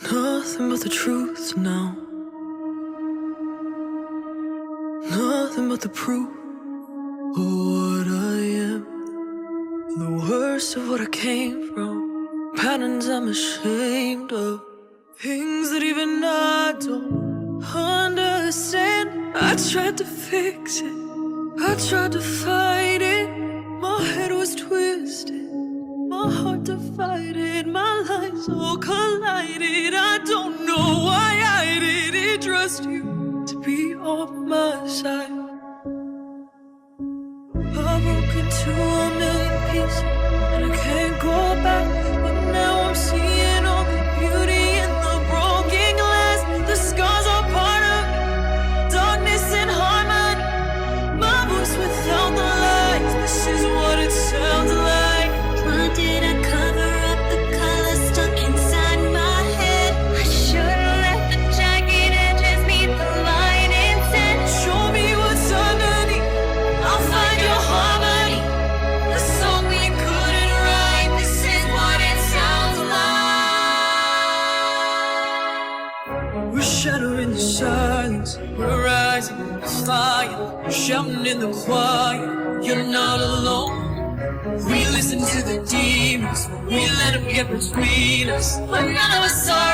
Nothing but the truth now. Nothing but the proof of what I am. The worst of what I came from. Patterns I'm ashamed of. Things that even I don't understand. I tried to fix it, I tried to fight it. My head was twisted, my heart divided. My lives all collided. I don't know why I didn't trust you to be on my side. I broke into a million pieces and I can't go back. But now I'm seeing all the beauty in the broken glass. The scars are part of darkness and harmony. My voice without the lights. This is what it sounds like. Why did I cover up the color stuck inside my head? I should've let the jagged edges meet the light instead. Show me what's underneath, I'll find your harmony. the song we couldn't write. This is what it sounds like. We're shattering the silence, we're rising in the fire, shouting in the choir. You're not alone. We listen to the demons, we let them get between us, but none of us are